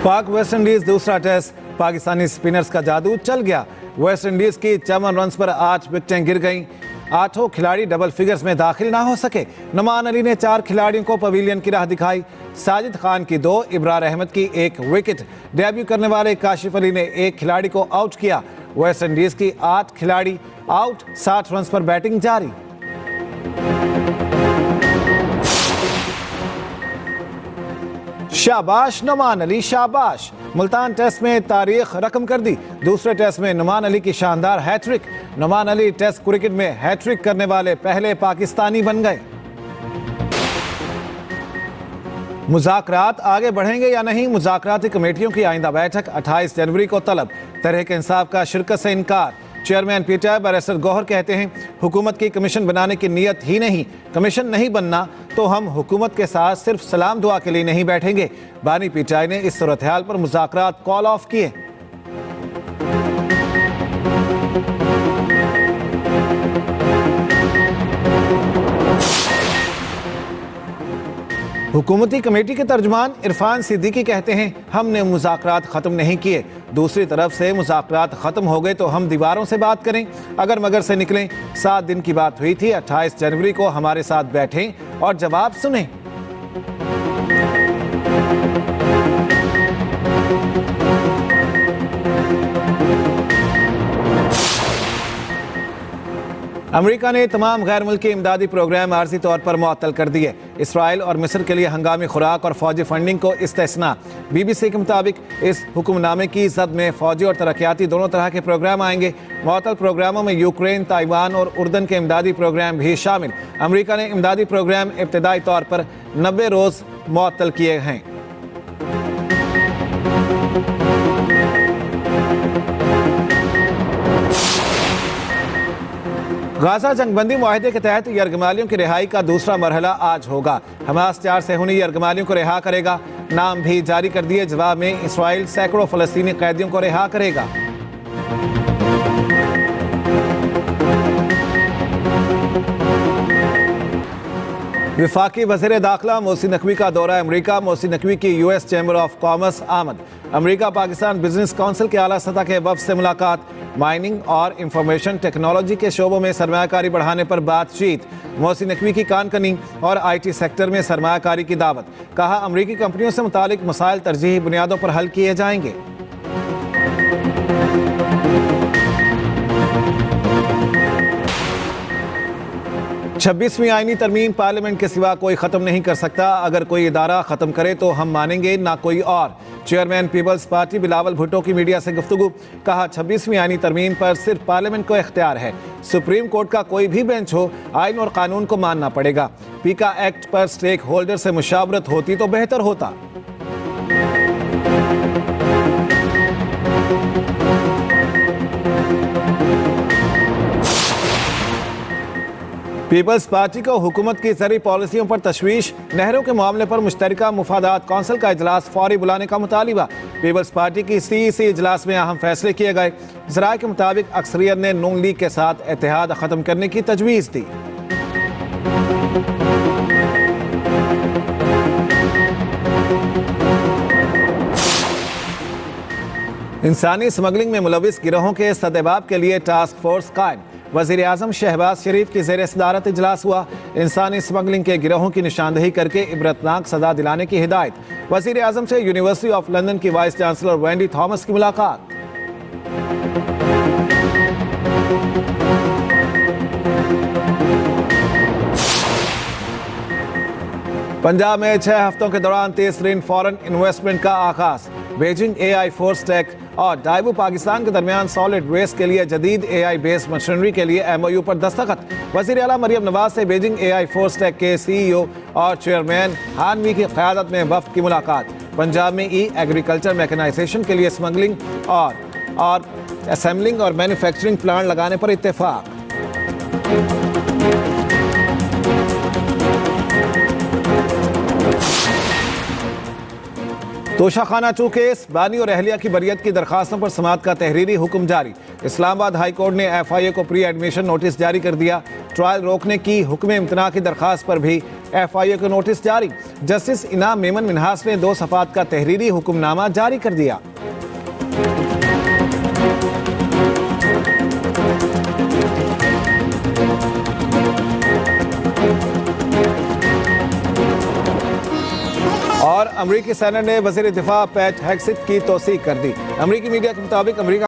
पाक West Indies दूसरा test, Pakistani spinners का जादू चल गया। वेस्ट इंडीज की 54 रन्स पर 8 विकेटें गिर गईं। 8 खिलाड़ी डबल फिगर्स में दाखिल ना हो सके। नुमान अली ने 4 खिलाड़ियों को पवेलियन की राह दिखाई। साजिद खान की 2, इब्रार अहमद की 1 विकेट। डेब्यू करने वाले काशिफ अली ने 1 खिलाड़ी को आउट किया। वेस्ट इंडीज की 8 खिलाड़ी आउट, 60 रन्स पर बैटिंग जारी। शाबाश नुमान अली, शाबाश। मुल्तान टेस्ट में तारीख रकम कर दी। दूसरे टेस्ट में नुमान अली की शानदार hat trick. Noman Ali test cricket में हैट्रिक करने वाले पहले पाकिस्तानी बन गए। मुज़ाकरात आगे बढ़ेंगे या नहीं? मुज़ाकराती कमेटियों की आइंदा बैठक 28 जनवरी को तलब। तहरीक इंसाफ का शिरकत से इनकार। चेयरमैन पीटीआई बैरिस्टर गौहर कहते हैं, हुकूमत की कमीशन बनाने की नीयत ही नहीं। कमीशन नहीं बनना तो हम हुकूमत के साथ सिर्फ सलाम दुआ के लिए नहीं बैठेंगे। बानी पीटीआई ने इस सूरत हाल पर मुज़ाकरात कॉल ऑफ किए। हुकूमती कमेटी के तर्जुमान इरफान सिद्दीकी कहते हैं, हमने मुज़ाकरात ख़त्म नहीं किए। दूसरी तरफ से मुज़ाकरात ख़त्म हो गए तो हम दीवारों से बात करें। अगर मगर से निकलें। 7 दिन की बात हुई थी, 28 जनवरी को हमारे साथ बैठें और जवाब सुनें। अमेरिका ने तमाम गैर मुल्की इमदादी प्रोग्राम आर्जी तौर पर मुअत्तल कर दिए। इसराइल और मिस्र के लिए हंगामी खुराक और फौजी फंडिंग को इस्तेस्ना। BBC के मुताबिक इस हुक्मनामे की जद में फौजी और तरक्याती दोनों तरह के प्रोग्राम आएंगे। मुअत्तल प्रोग्रामों में यूक्रेन, ताइवान और उर्दन के इमदादी प्रोग्राम भी शामिल। अमेरिका ने इमदादी प्रोग्राम इब्तदाई तौर पर 90 रोज़ मुअत्तल किए हैं। गाजा जंगबंदी मुआहदे के तहत यरगमालियों की रिहाई का दूसरा मरहला आज होगा। हमास 4 सेहूनी यरगमालियों को रिहा करेगा। नाम भी जारी कर दिए। जवाब में इसराइल सैकड़ों फलस्तीनी कैदियों को रिहा करेगा। विफाकी वज़ीर दाखिला मोहसिन नकवी का दौरा अमरीका। मोहसिन नकवी की US चैम्बर ऑफ कॉमर्स आमद। अमरीका पाकिस्तान बिजनेस काउंसिल के आला सतह के वफ़द से मुलाकात। माइनिंग और इंफॉर्मेशन टेक्नोलॉजी के शोबों में सरमायाकारी बढ़ाने पर बातचीत। मोहसिन नकवी की कानकनी और IT सेक्टर में सरमायाकारी की दावत। कहा, अमरीकी कंपनियों से मुतालिक मसाइल तरजीही बुनियादों पर हल किए जाएंगे। छब्बीसवीं आईनी तरमीम पार्लियामेंट के सिवा कोई ख़त्म नहीं कर सकता। अगर कोई इदारा ख़त्म करे तो हम मानेंगे, ना कोई और। Chairman Peoples Party Bilawal Bhutto की मीडिया से गुफ्तगू। कहा, 26वीं आईनी तरमीम पर सिर्फ पार्लियामेंट को इख्तियार है। सुप्रीम कोर्ट का कोई भी बेंच हो, आइन और कानून को मानना पड़ेगा। पीका एक्ट पर स्टेक होल्डर से मुशावरत होती तो बेहतर होता। पीपल्स पार्टी को हुकूमत की ज़रूरी पॉलिसियों पर तशवीश। नहरों के मामले पर मुश्तरका मुफादात कौंसिल का इजलास फौरी बुलाने का मुतालिबा। पीपल्स पार्टी की CEC इजलास में अहम फैसले किए गए। ज़राए के मुताबिक अक्सरियत ने नून लीग के साथ इत्तेहाद ख़त्म करने की तजवीज़ दी। इंसानी स्मगलिंग में मुलविस गिरोहों के सदेबाब के लिए टास्क फोर्स कायम। वज़ीर आज़म शहबाज शरीफ की ज़ेर सदारत इजलास हुआ। इंसानी स्मगलिंग के गिरोहों की निशानदही करके इबरतनाक सजा दिलाने की हिदायत। वज़ीर आज़म से यूनिवर्सिटी ऑफ लंदन की वाइस चांसलर वेंडी थॉमस की मुलाकात। पंजाब में 6 हफ्तों के दौरान तेज तरीन फॉरेन इन्वेस्टमेंट का आगाज। बीजिंग AI फोर्स टेक और डाइवू पाकिस्तान के दरमियान सॉलिड वेस्ट के लिए जदीद AI बेस्ड मशीनरी के लिए MOU पर दस्तखत। वज़ीर आला मरियम नवाज से बीजिंग AI फोर्स टेक के CEO और चेयरमैन हानवी की क़यादत में वफ़द की मुलाकात। पंजाब में एग्रीकल्चर मैकेनाइजेशन के लिए स्मगलिंग और असेंबलिंग और मैन्युफैक्चरिंग प्लांट लगाने पर इत्तेफाक। तोशाखाना 2 केस, बानी और अहलिया की बरियत की दरखास्तों पर समाअत का तहरीरी हुक्म जारी। इस्लामाबाद हाई कोर्ट ने FIA को प्री एडमिशन नोटिस जारी कर दिया। ट्रायल रोकने की हुक्म इम्तना की दरखास्त पर भी FIA को नोटिस जारी। जस्टिस इनाम मेमन मिन्हास ने 2 सफ़ात का तहरीरी हुक्मनामा जारी कर दिया। और अमरीकी सेनेट ने वज़ीर दिफा पैट हेग्सेथ की तौसीक कर दी। अमरीकी मीडिया के मुताबिक अमरीका